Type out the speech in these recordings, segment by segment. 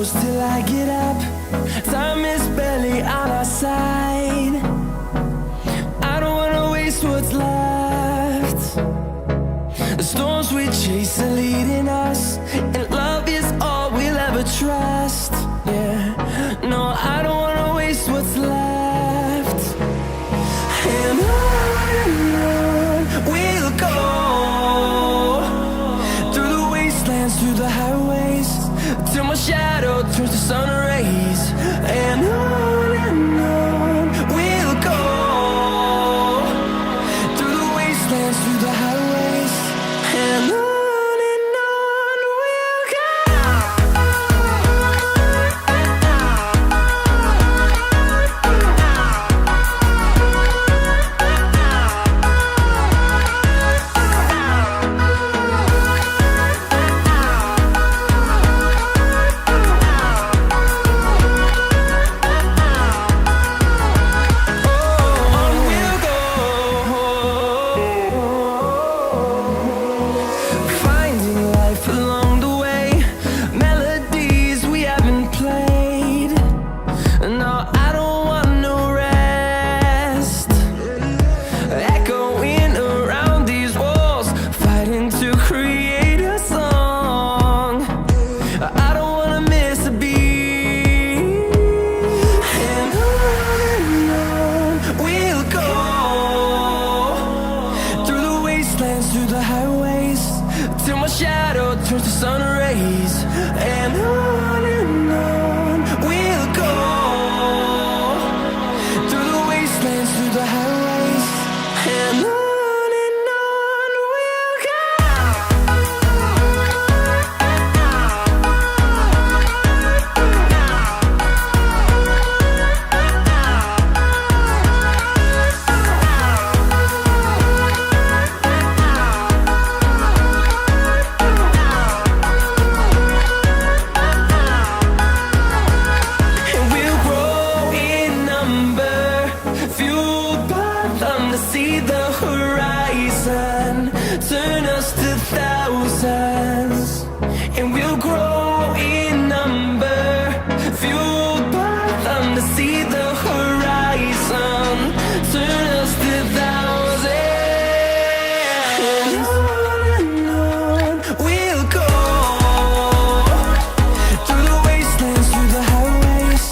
close till I get up. Time is barely on our side. I don't wanna waste what's left. The storms we chase are leading us, and love is all we'll ever trust. Yeah, no, I don't wanna waste what's left. And on we'll go, through the wastelands, through the highways, till my shadow turns to sun rays. And on we'll go, through the wastelands, through the highways, and on. Through the highways, till my shadow turns to sun rays. And on we'll go, through the wastelands, through the highways, and on. See the horizon turn us to thousands, and we'll grow in number, fueled by them. To see the horizon turn us to thousands, and on we'll go, through the wastelands, through the highways,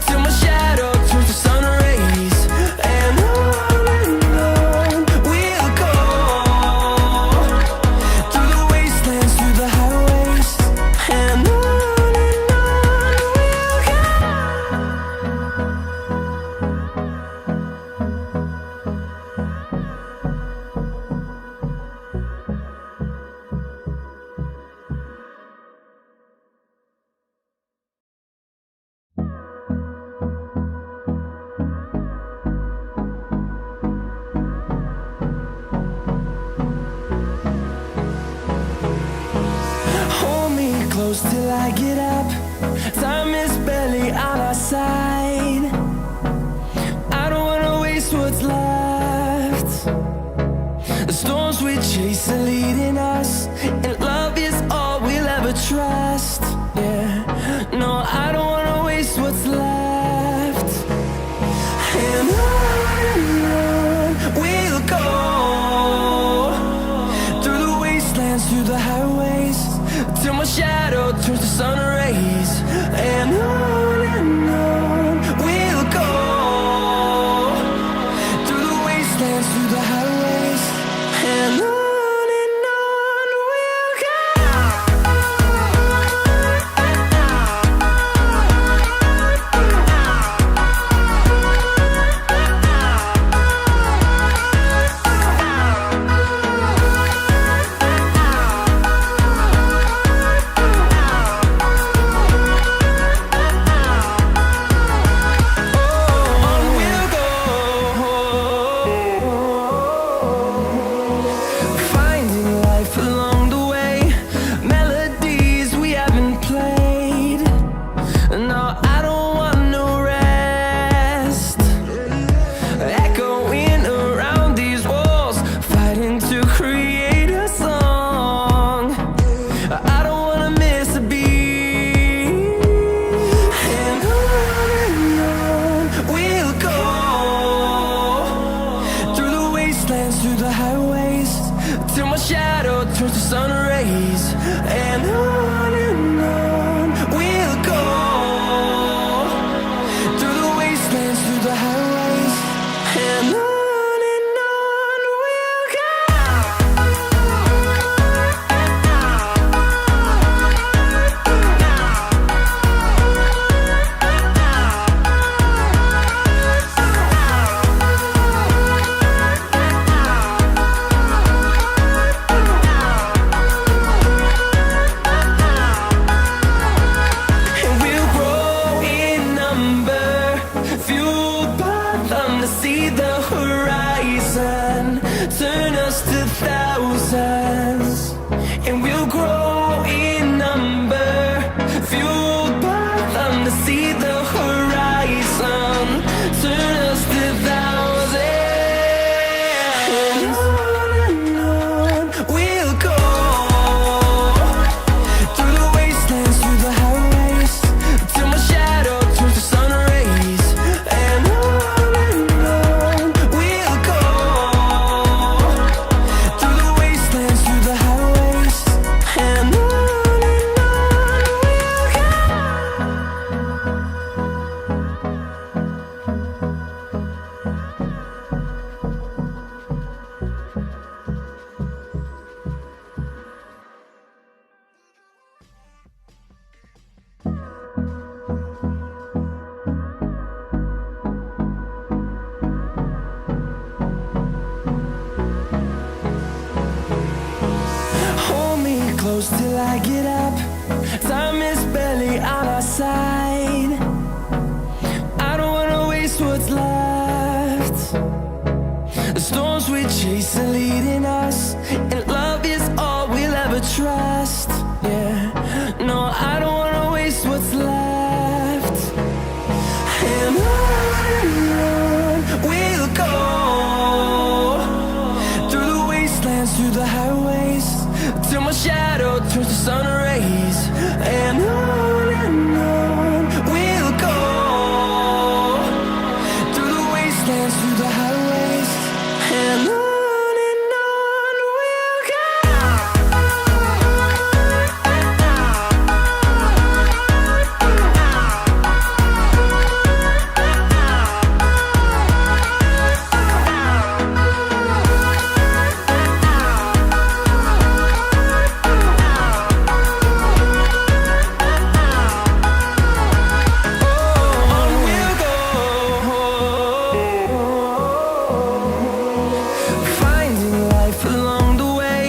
till my shadow turns to sun rays. And close till I get up. Time is barely on our side. I don't wanna waste what's left. The storms we chase are leading us, and love is all we'll ever trust. Yeah, no, I don't wanna waste what's left. And on we'll go, through the wastelands, through the highways, till my shadow turns to sun rays. And on we'll go, through the wastelands, through the highways, and on. fueled by them to see the horizon, turn us to thousands, and we'll grow in number, fueled by them to see the horizon, turn us to thousands, and on we'll go, through the wastelands, through the highways, till my shadow turns to sun rays, and on we'll go, through the wastelands, through the highways, and on hold me close till I get up. Time is barely on our side. I don't wanna waste what's left. The storms we chase are leading us, and love is all we'll ever trust. Yeah, no, I don't wanna waste what's left. And on we'll go, through the wastelands, through the highways, till my shadow turns to sun rays, and on we'll go, through the wastelands, through the highways, and on we'll go. Finding life along the way,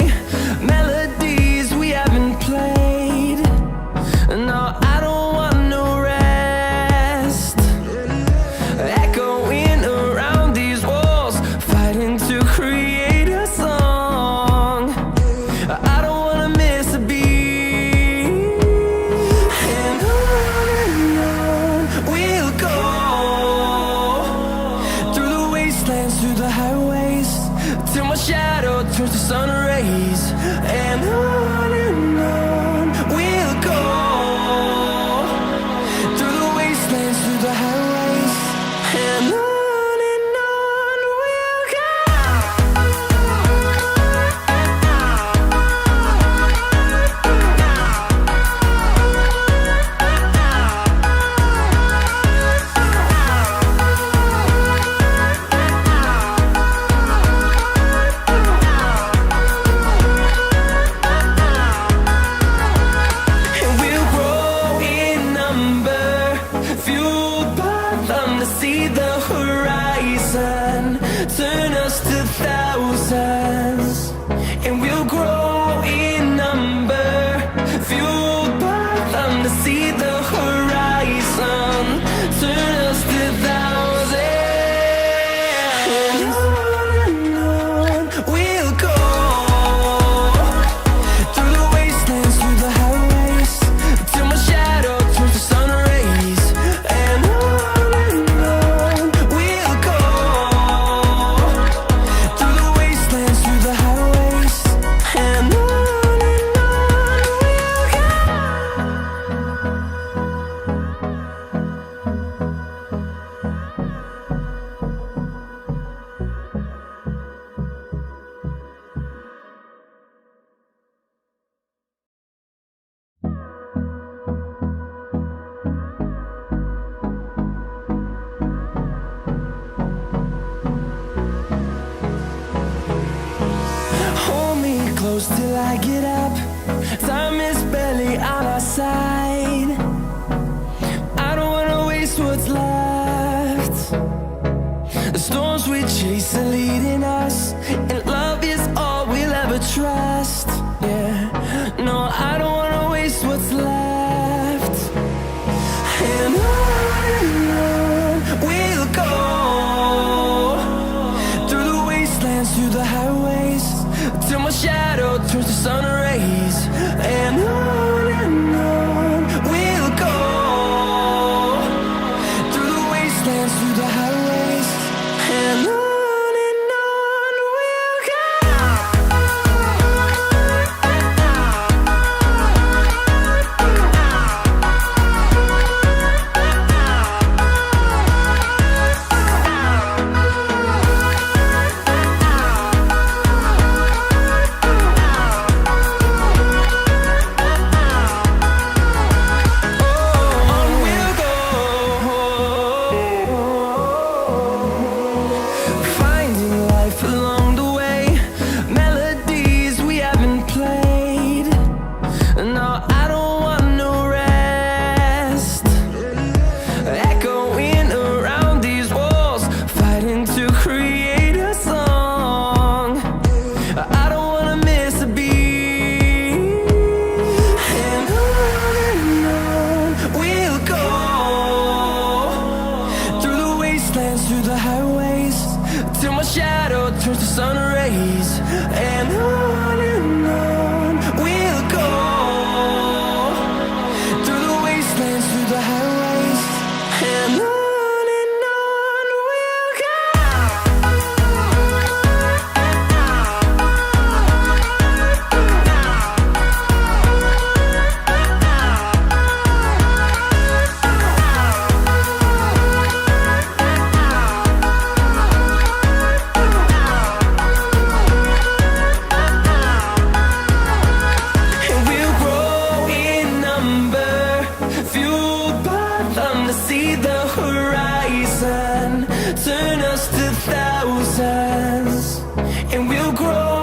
melodies we haven't played. No, I don't want no rest. Echoing around these walls, fighting to create a song. I don't wanna miss a beat. And on we'll go, through the wastelands, through the highways, till my shadow turns to sun rays, and on we'll go, through the wastelands, through the highways, and on we'll go. And we'll grow in number, fueled by them to see the horizon, turn us to thousands, and we'll grow in number, fueled by them to see the horizon, turn us to thousands, and on we'll go, through the wastelands, through the highways, till my shadow turns to sun rays, and on we'll go, through the wastelands, through the highways, and on we'll go. Hold me close till I get up. Time is barely on our side. I don't wanna waste what's left. The storms we chase are leading us, and love is all we'll ever trust. Yeah, no, I don't wanna waste what's left. And on we wastelands, through the highways, till my shadow turns to sun rays. And on we'll go, through the wastelands, through the highways, and on we'll go. And we'll grow in number, fueled by them to see the horizon, turn us to thousands. And we'll grow